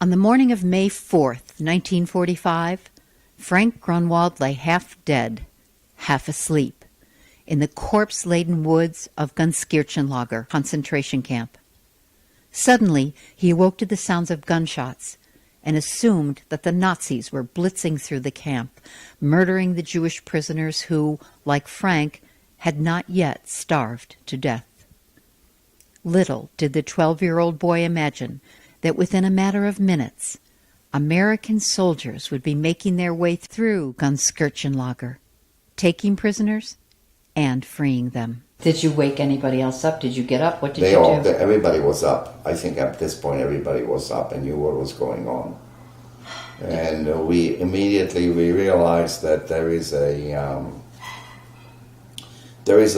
On the morning of May 4th, 1945, Frank Grunwald lay half dead, half asleep, in the corpse-laden woods of Gunskirchenlager concentration camp. Suddenly, he awoke to the sounds of gunshots and assumed that the Nazis were blitzing through the camp, murdering the Jewish prisoners who, like Frank, had not yet starved to death. Little did the 12-year-old boy imagine that within a matter of minutes, American soldiers would be making their way through Gunskirchenlager, taking prisoners and freeing them. Did you wake anybody else up? Did you get up? What did you do? Everybody was up. I think at this point everybody was up and knew what was going on. And we immediately realized that there is a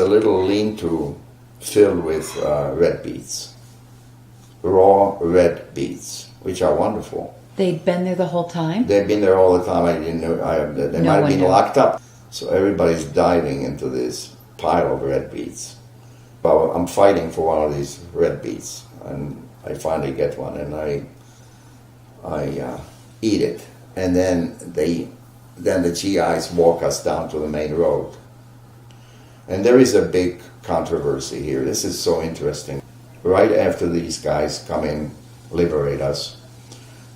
little lean-to filled with red beets, raw red beets, which are wonderful. They'd been there the whole time? They'd been there all the time. I didn't know. They might have been locked up. So everybody's diving into this pile of red beets. But I'm fighting for one of these red beets, and I finally get one, and I eat it. And then the GIs walk us down to the main road. And there is a big controversy here. This is so interesting. Right after these guys come in, liberate us,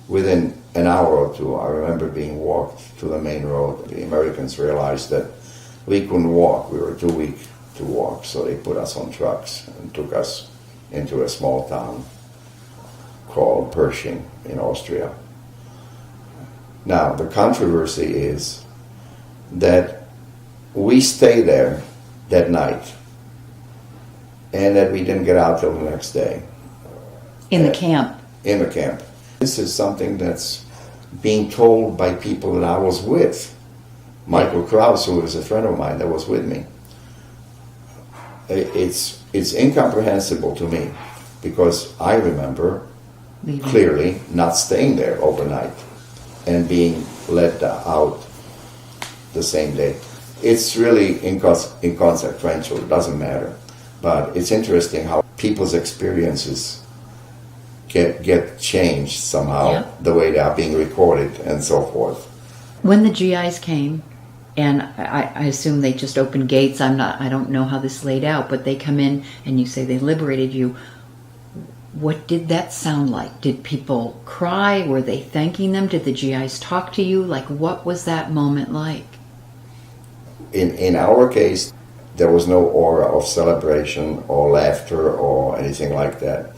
within an hour or two, I remember being walked to the main road. The Americans realized that we couldn't walk. We were too weak to walk, so they put us on trucks and took us into a small town called Pershing in Austria. Now, the controversy is that we stayed there that night and that we didn't get out till the next day. In the camp? In the camp. This is something that's being told by people that I was with. Michael Krause, who was a friend of mine that was with me. It's incomprehensible to me because I remember clearly not staying there overnight and being let out the same day. It's really inconsequential, it doesn't matter. But it's interesting how people's experiences get changed somehow, the way they are being recorded and so forth. When the GIs came, and I assume they just opened gates, I don't know how this laid out, but they come in and you say they liberated you. What did that sound like? Did people cry? Were they thanking them? Did the GIs talk to you? Like, what was that moment like? In our case, there was no aura of celebration or laughter or anything like that.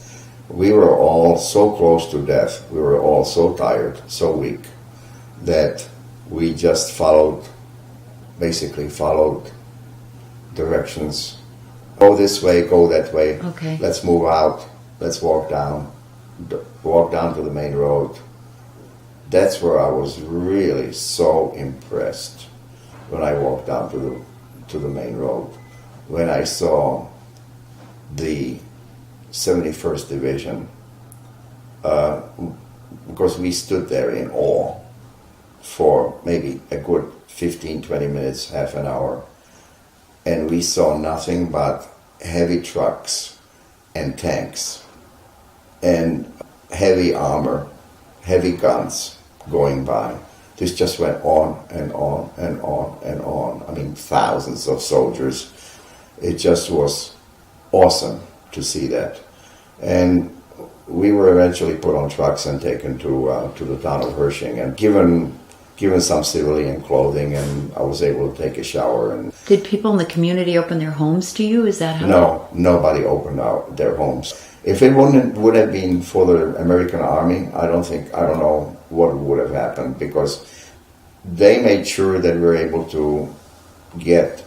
We were all so close to death, we were all so tired, so weak, that we just basically followed directions. Go this way, go that way, okay. Let's move out, let's walk down to the main road. That's where I was really so impressed when I walked down to the main road, when I saw the 71st Division, because we stood there in awe for maybe a good 15, 20 minutes, half an hour, and we saw nothing but heavy trucks and tanks and heavy armor, heavy guns going by. This just went on and on and on and on. I mean, thousands of soldiers. It just was awesome to see that. And we were eventually put on trucks and taken to the town of Pershing and given some civilian clothing, and I was able to take a shower. And did people in the community open their homes to you? Is that how? No, nobody opened their homes. If it would have been for the American Army, I don't know what would have happened, because they made sure that we were able to get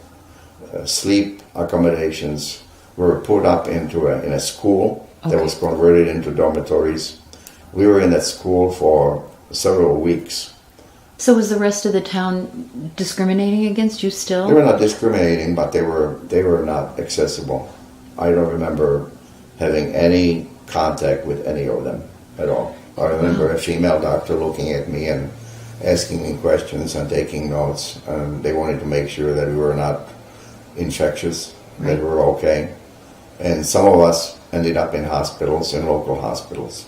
sleep accommodations. We were put up in a school that was converted into dormitories. We were in that school for several weeks. So was the rest of the town discriminating against you still? They were not discriminating, but they were not accessible. I don't remember having any contact with any of them at all. I remember a female doctor looking at me and asking me questions and taking notes, and they wanted to make sure that we were not infectious, that we were okay. And some of us ended up in hospitals, in local hospitals,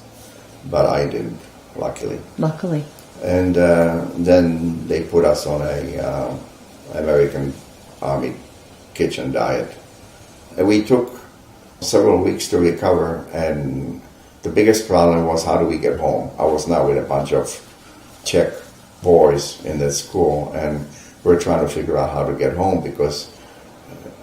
but I didn't. luckily. Luckily. And then they put us on a American Army kitchen diet. And we took several weeks to recover, and the biggest problem was, how do we get home? I was now with a bunch of Czech boys in that school, and we're trying to figure out how to get home because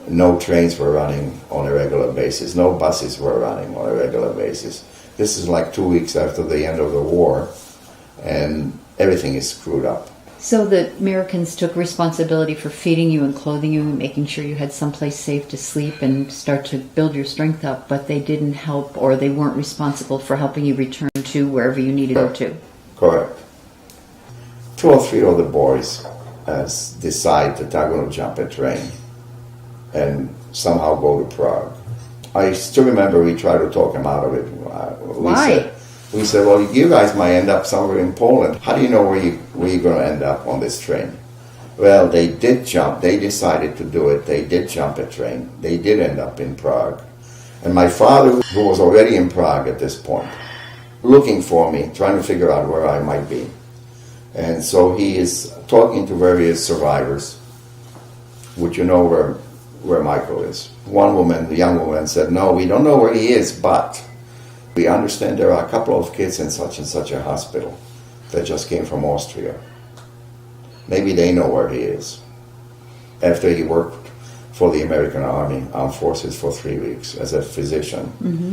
no trains were running on a regular basis, no buses were running on a regular basis. This is like 2 weeks after the end of the war, and everything is screwed up. So the Americans took responsibility for feeding you and clothing you and making sure you had someplace safe to sleep and start to build your strength up, but they didn't help, or they weren't responsible for helping you return to wherever you needed to go to. Correct. 2 or 3 of the boys decide that they're going to jump a train and somehow go to Prague. I still remember we tried to talk them out of it. Why? We said, well, you guys might end up somewhere in Poland. How do you know where you're going to end up on this train? Well, they did jump. They decided to do it. They did jump a train. They did end up in Prague. And my father, who was already in Prague at this point, looking for me, trying to figure out where I might be. And so he is talking to various survivors. Would you know where Michael is? One woman, the young woman, said, no, we don't know where he is, but we understand there are a couple of kids in such and such a hospital that just came from Austria. Maybe they know where he is. After he worked for the American Army Armed Forces for 3 weeks as a physician,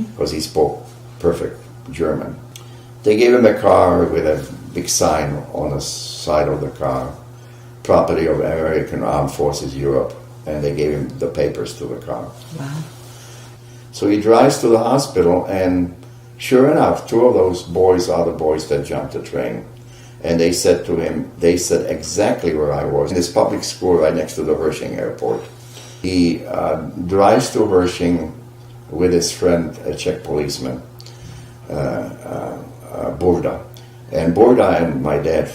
because he spoke perfect German. They gave him a car with a big sign on the side of the car, property of American Armed Forces Europe, and they gave him the papers to the car. Wow. So he drives to the hospital, and sure enough, 2 of those boys are the boys that jumped the train. And they said to him, they said exactly where I was, in this public school right next to the Hershing airport. He drives to Hershing with his friend, a Czech policeman, Burda. And Burda and my dad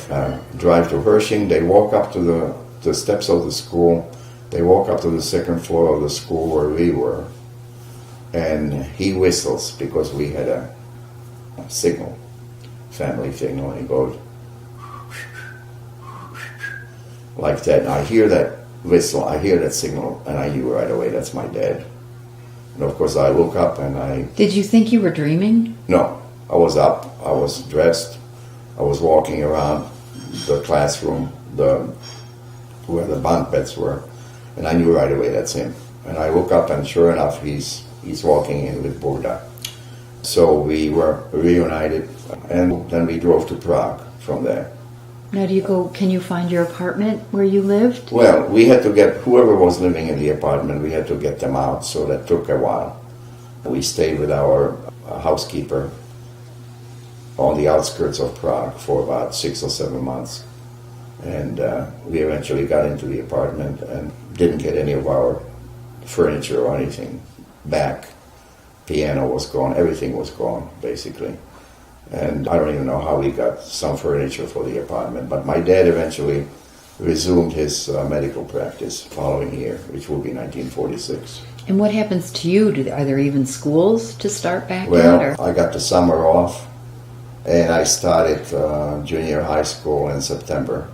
drive to Hershing. They walk up to the steps of the school. They walk up to the 2nd floor of the school where we were. And he whistles because we had a signal, family signal, and he goes like that. And I hear that whistle, I hear that signal, and I knew right away that's my dad. And of course I look up and I... Did you think you were dreaming? No, I was up, I was dressed, I was walking around the classroom, where the bunk beds were, and I knew right away that's him. And I look up and sure enough he's walking in with Burda. So we were reunited, and then we drove to Prague from there. Now can you find your apartment where you lived? Well, we had to get, whoever was living in the apartment, we had to get them out, so that took a while. We stayed with our housekeeper on the outskirts of Prague for about 6 or 7 months. And we eventually got into the apartment and didn't get any of our furniture or anything back. Piano was gone, everything was gone, basically. And I don't even know how we got some furniture for the apartment. But my dad eventually resumed his medical practice following year, which will be 1946. And what happens to you? Are there even schools to start back at? Well, I got the summer off, and I started junior high school in September.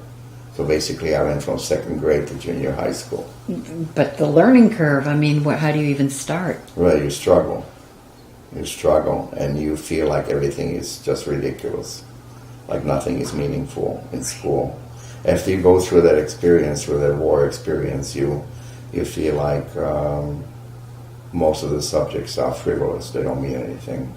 So basically I went from 2nd grade to junior high school. But the learning curve, I mean, how do you even start? Well, you struggle. You struggle, and you feel like everything is just ridiculous. Like nothing is meaningful in school. After you go through that experience, through that war experience, you feel like most of the subjects are frivolous. They don't mean anything.